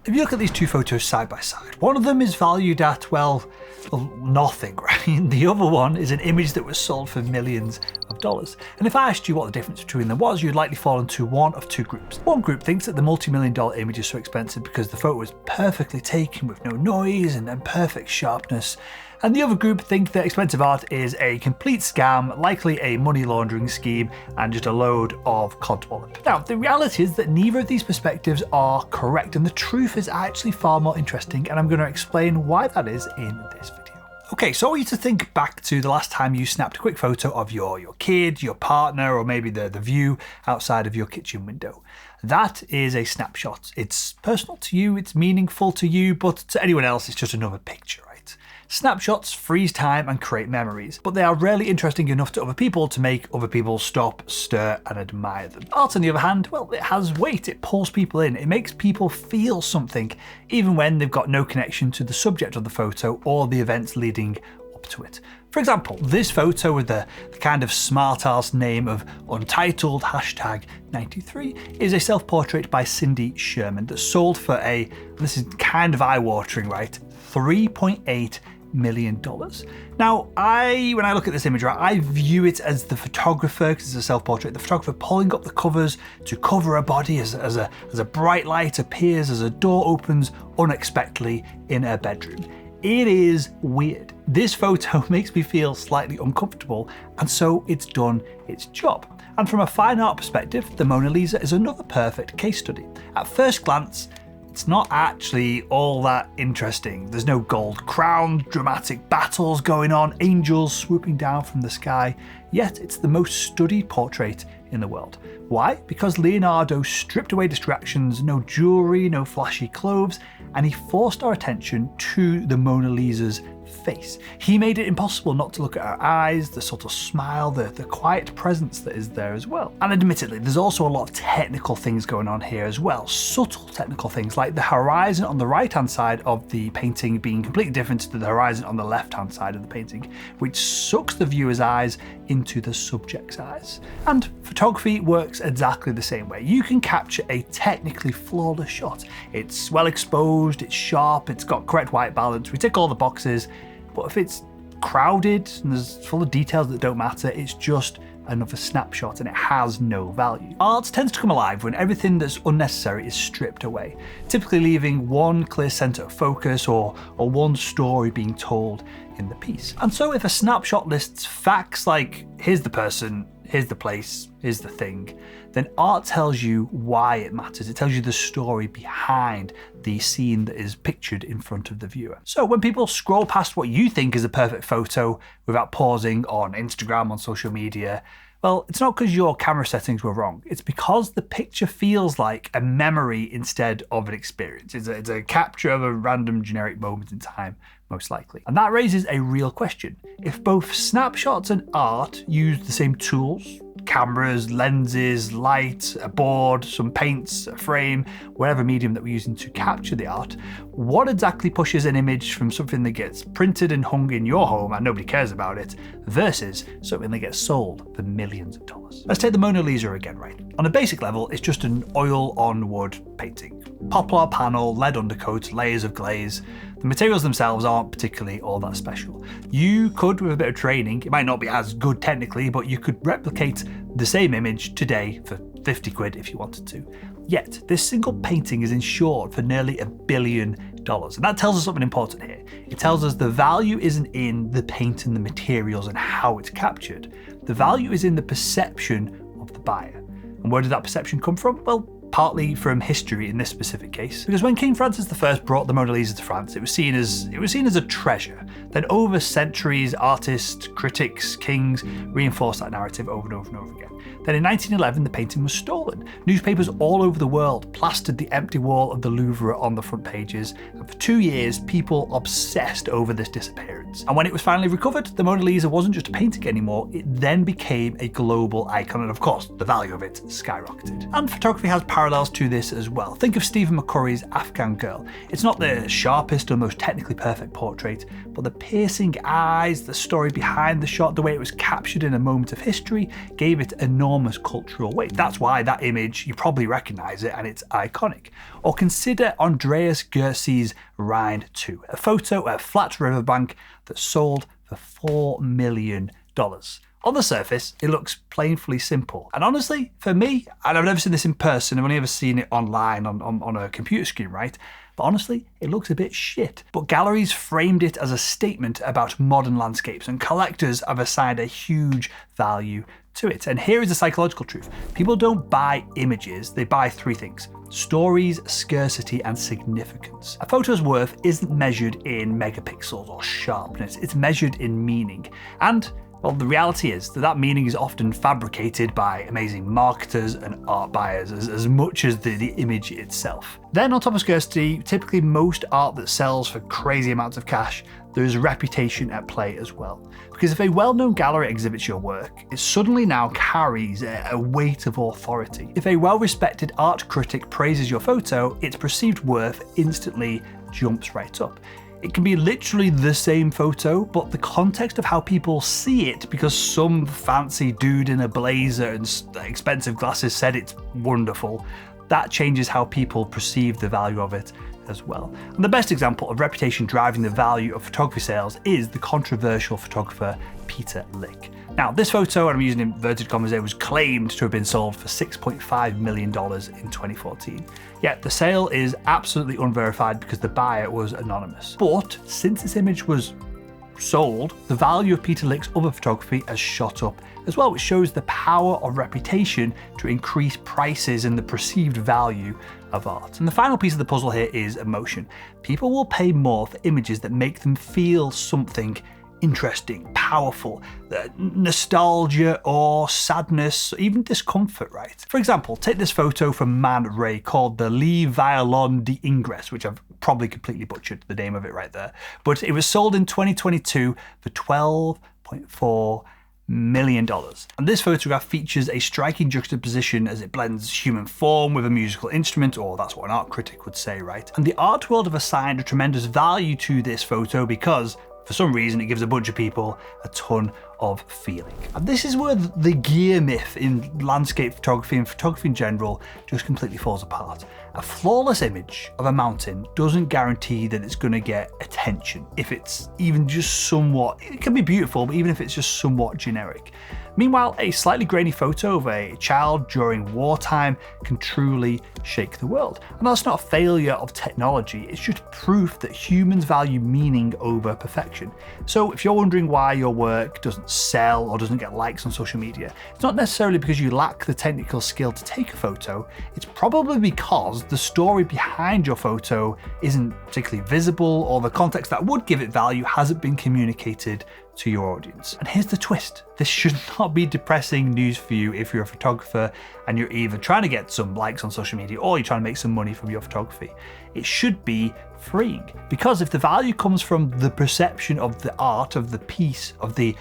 if you look at these two photos side by side, one of them is valued at, well, nothing, right? The other one is an image that was sold for millions of dollars. And if I asked you what the difference between them was, you'd likely fall into one of two groups. One group thinks that the multi-million-dollar image is so expensive because the photo was perfectly taken with no noise and perfect sharpness. And the other group think that expensive art is a complete scam, likely a money laundering scheme, and just a load of codswallop. Now, the reality is that neither of these perspectives are correct, and the truth is actually far more interesting, and I'm going to explain why that is in this video. Okay, so I want you to think back to the last time you snapped a quick photo of your kid, your partner, or maybe the view outside of your kitchen window. That is a snapshot. It's personal to you, it's meaningful to you, but to anyone else, it's just another picture, right? Snapshots freeze time and create memories, but they are rarely interesting enough to other people to make other people stop, stare, and admire them. Art, on the other hand, well, it has weight, it pulls people in, it makes people feel something, even when they've got no connection to the subject of the photo or the events leading up to it. For example, this photo with the kind of smart-ass name of Untitled #93 is a self-portrait by Cindy Sherman that sold for this is kind of eye-watering, right, $3.8 million. Now, when I look at this image, right, I view it as the photographer, because it's a self-portrait, the photographer pulling up the covers to cover a body as a bright light appears, as a door opens unexpectedly in her bedroom. It is weird. This photo makes me feel slightly uncomfortable, and so it's done its job. And from a fine art perspective, the Mona Lisa is another perfect case study. At first glance, it's not actually all that interesting. There's no gold crown, dramatic battles going on, angels swooping down from the sky, yet it's the most studied portrait in the world. Why? Because Leonardo stripped away distractions, no jewelry, no flashy clothes, and he forced our attention to the Mona Lisa's face. He made it impossible not to look at her eyes, the subtle smile, the quiet presence that is there as well. And admittedly, there's also a lot of technical things going on here as well, subtle technical things like the horizon on the right-hand side of the painting being completely different to the horizon on the left-hand side of the painting, which sucks the viewer's eyes into the subject's eyes. And photography works exactly the same way. You can capture a technically flawless shot. It's well exposed, it's sharp, it's got correct white balance, we tick all the boxes, but if it's crowded and there's full of details that don't matter, it's just another snapshot and it has no value. Art tends to come alive when everything that's unnecessary is stripped away, typically leaving one clear center of focus or one story being told in the piece. And so if a snapshot lists facts like, here's the person, here's the place, here's the thing, then art tells you why it matters. It tells you the story behind the scene that is pictured in front of the viewer. So when people scroll past what you think is a perfect photo without pausing on Instagram, on social media, well, it's not because your camera settings were wrong. It's because the picture feels like a memory instead of an experience. It's a capture of a random generic moment in time, most likely. And that raises a real question. If both snapshots and art use the same tools, cameras, lenses, light, a board, some paints, a frame, whatever medium that we're using to capture the art, what exactly pushes an image from something that gets printed and hung in your home and nobody cares about it versus something that gets sold for millions of dollars? Let's take the Mona Lisa again, right? On a basic level, it's just an oil on wood painting. Poplar panel, lead undercoat, layers of glaze. The materials themselves aren't particularly all that special. You could, with a bit of training, it might not be as good technically, but you could replicate the same image today for 50 quid if you wanted to. Yet, this single painting is insured for nearly $1 billion. And that tells us something important here. It tells us the value isn't in the paint and the materials and how it's captured. The value is in the perception of the buyer. And where did that perception come from? Well, partly from history in this specific case, because when King Francis I brought the Mona Lisa to France, it was seen as a treasure. Then over centuries, artists, critics, kings reinforced that narrative over and over and over again. Then in 1911, the painting was stolen. Newspapers all over the world plastered the empty wall of the Louvre on the front pages, and for 2 years, people obsessed over this disappearance. And when it was finally recovered, the Mona Lisa wasn't just a painting anymore, it then became a global icon, and of course, the value of it skyrocketed. And photography has parallels to this as well. Think of Stephen McCurry's Afghan Girl. It's not the sharpest or most technically perfect portrait, but the piercing eyes, the story behind the shot, the way it was captured in a moment of history, gave it enormous cultural weight. That's why that image, you probably recognize it, and it's iconic. Or consider Andreas Gerzi's Rhine 2, a photo at a flat riverbank that sold for $4 million. On the surface, it looks plainly simple. And honestly, for me, and I've never seen this in person, I've only ever seen it online on a computer screen, right? But honestly, it looks a bit shit. But galleries framed it as a statement about modern landscapes, and collectors have assigned a huge value to it. And here is the psychological truth. People don't buy images, they buy three things: stories, scarcity, and significance. A photo's worth isn't measured in megapixels or sharpness, it's measured in meaning. And well, the reality is that meaning is often fabricated by amazing marketers and art buyers as much as the image itself. Then on top of scarcity, typically most art that sells for crazy amounts of cash, there's reputation at play as well. Because if a well-known gallery exhibits your work, it suddenly now carries a weight of authority. If a well-respected art critic praises your photo, its perceived worth instantly jumps right up. It can be literally the same photo, but the context of how people see it, because some fancy dude in a blazer and expensive glasses said it's wonderful, that changes how people perceive the value of it as well. And the best example of reputation driving the value of photography sales is the controversial photographer Peter Lik. Now, this photo, and I'm using inverted commas there, was claimed to have been sold for $6.5 million in 2014. Yet the sale is absolutely unverified because the buyer was anonymous. But since this image was sold, the value of Peter Lik's other photography has shot up as well, which shows the power of reputation to increase prices and the perceived value of art. And the final piece of the puzzle here is emotion. People will pay more for images that make them feel something interesting, powerful, nostalgia or sadness, even discomfort, right? For example, take this photo from Man Ray called the Le Violon d'Ingress, which I've probably completely butchered the name of it right there, but it was sold in 2022 for $12.4 million. And this photograph features a striking juxtaposition as it blends human form with a musical instrument, or that's what an art critic would say, right? And the art world have assigned a tremendous value to this photo because for some reason, it gives a bunch of people a ton of feeling. And this is where the gear myth in landscape photography and photography in general just completely falls apart. A flawless image of a mountain doesn't guarantee that it's going to get attention if it's even just somewhat, it can be beautiful, but even if it's just somewhat generic. Meanwhile, a slightly grainy photo of a child during wartime can truly shake the world. And that's not a failure of technology, it's just proof that humans value meaning over perfection. So if you're wondering why your work doesn't sell or doesn't get likes on social media, it's not necessarily because you lack the technical skill to take a photo, it's probably because the story behind your photo isn't particularly visible, or the context that would give it value hasn't been communicated to your audience. And here's the twist. This should not be depressing news for you if you're a photographer and you're either trying to get some likes on social media or you're trying to make some money from your photography. It should be freeing, because if the value comes from the perception of the art, of the piece, of the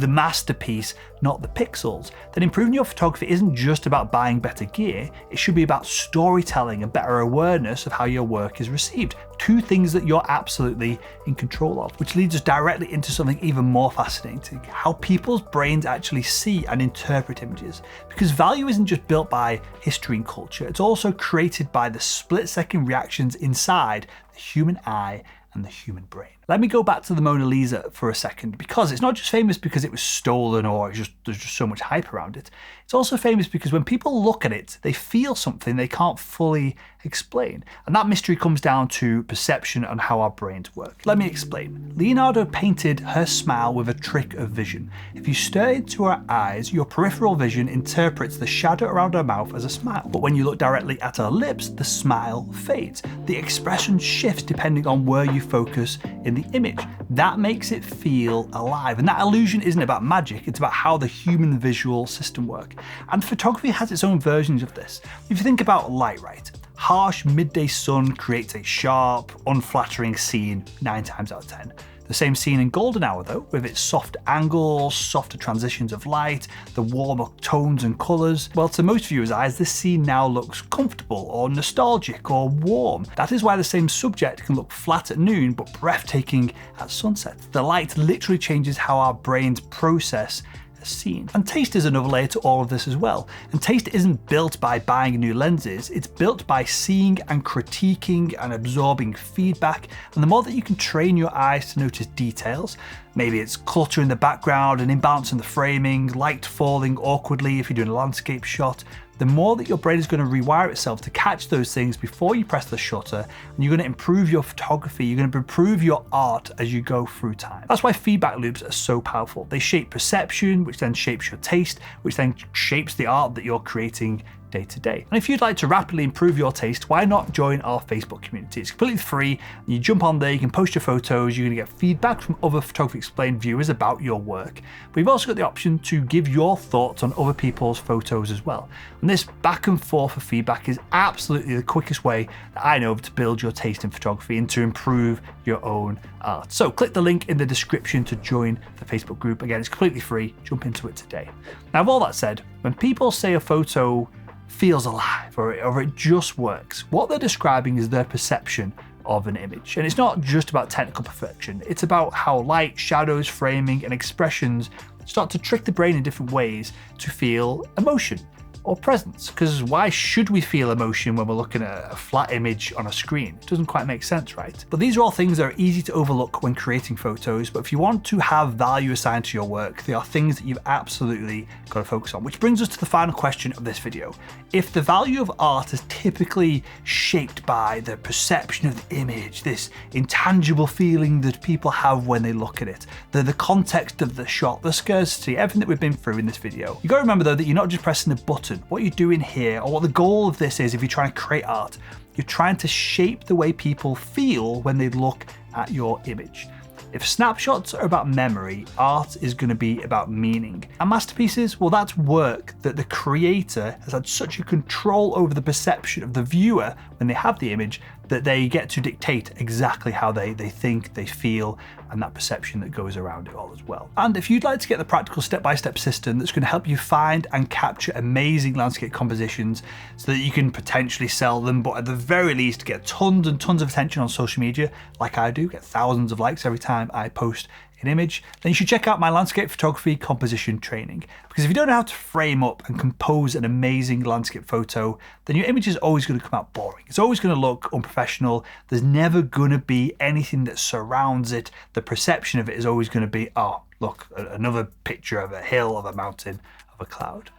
masterpiece, not the pixels, then improving your photography isn't just about buying better gear, it should be about storytelling and better awareness of how your work is received. Two things that you're absolutely in control of, which leads us directly into something even more fascinating: how people's brains actually see and interpret images. Because value isn't just built by history and culture, it's also created by the split-second reactions inside the human eye and the human brain. Let me go back to the Mona Lisa for a second, because it's not just famous because it was stolen or there's just so much hype around it. It's also famous because when people look at it, they feel something they can't fully explain. And that mystery comes down to perception and how our brains work. Let me explain. Leonardo painted her smile with a trick of vision. If you stare into her eyes, your peripheral vision interprets the shadow around her mouth as a smile. But when you look directly at her lips, the smile fades. The expression shifts depending on where you focus in the image. That makes it feel alive. And that illusion isn't about magic, it's about how the human visual system works. And photography has its own versions of this. If you think about light, right? Harsh midday sun creates a sharp, unflattering scene 9 times out of 10. The same scene in golden hour though, with its soft angles, softer transitions of light, the warmer tones and colours. Well, to most viewers' eyes, this scene now looks comfortable or nostalgic or warm. That is why the same subject can look flat at noon but breathtaking at sunset. The light literally changes how our brains process a scene. And taste is another layer to all of this as well. And taste isn't built by buying new lenses, it's built by seeing and critiquing and absorbing feedback. And the more that you can train your eyes to notice details, maybe it's clutter in the background, an imbalance in the framing, light falling awkwardly if you're doing a landscape shot, the more that your brain is going to rewire itself to catch those things before you press the shutter, and you're going to improve your photography, you're going to improve your art as you go through time. That's why feedback loops are so powerful. They shape perception, which then shapes your taste, which then shapes the art that you're creating day to day. And if you'd like to rapidly improve your taste, why not join our Facebook community? It's completely free. You jump on there, you can post your photos, you're going to get feedback from other Photography Explained viewers about your work. But you've also got the option to give your thoughts on other people's photos as well. And this back and forth of feedback is absolutely the quickest way that I know of to build your taste in photography and to improve your own art. So click the link in the description to join the Facebook group. Again, it's completely free. Jump into it today. Now, with all that said, when people say a photo feels alive or it just works, what they're describing is their perception of an image. And it's not just about technical perfection, it's about how light, shadows, framing, and expressions start to trick the brain in different ways to feel emotion or presence. Because why should we feel emotion when we're looking at a flat image on a screen? It doesn't quite make sense, right? But these are all things that are easy to overlook when creating photos, but if you want to have value assigned to your work, they are things that you've absolutely got to focus on. Which brings us to the final question of this video. If the value of art is typically shaped by the perception of the image, this intangible feeling that people have when they look at it, the context of the shot, the scarcity, everything that we've been through in this video, you got to remember though that you're not just pressing a button. What you're doing here, or what the goal of this is if you're trying to create art, you're trying to shape the way people feel when they look at your image. If snapshots are about memory, art is going to be about meaning. And masterpieces, well, that's work that the creator has had such a control over the perception of the viewer when they have the image that they get to dictate exactly how they think, they feel, and that perception that goes around it all as well. And if you'd like to get the practical step-by-step system that's going to help you find and capture amazing landscape compositions so that you can potentially sell them, but at the very least get tons and tons of attention on social media, like I do, get thousands of likes every time I post an image, then you should check out my landscape photography composition training. Because if you don't know how to frame up and compose an amazing landscape photo, then your image is always going to come out boring. It's always going to look unprofessional. There's never going to be anything that surrounds it. The perception of it is always going to be, oh, look, another picture of a hill, of a mountain, of a cloud.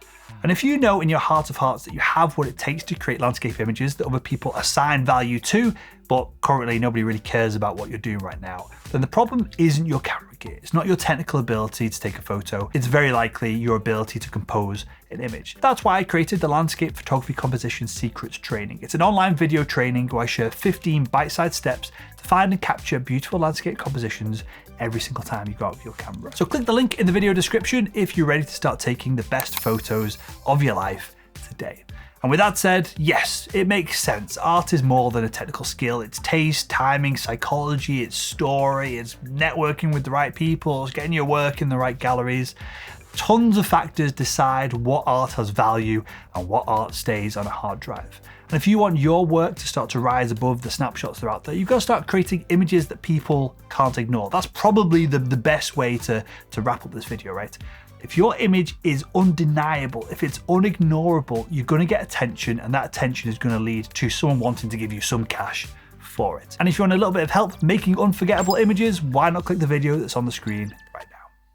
And if you know in your heart of hearts that you have what it takes to create landscape images that other people assign value to, but currently nobody really cares about what you're doing right now, then the problem isn't your camera gear. It's not your technical ability to take a photo. It's very likely your ability to compose an image. That's why I created the Landscape Photography Composition Secrets Training. It's an online video training where I share 15 bite-sized steps to find and capture beautiful landscape compositions every single time you go out with your camera. So click the link in the video description if you're ready to start taking the best photos of your life today. And with that said, yes, it makes sense. Art is more than a technical skill. It's taste, timing, psychology, it's story, it's networking with the right people, it's getting your work in the right galleries. Tons of factors decide what art has value and what art stays on a hard drive. And if you want your work to start to rise above the snapshots that are out there, you've got to start creating images that people can't ignore. That's probably the best way to wrap up this video, right? If your image is undeniable, if it's unignorable, you're going to get attention, and that attention is going to lead to someone wanting to give you some cash for it. And if you want a little bit of help making unforgettable images, why not click the video that's on the screen right now.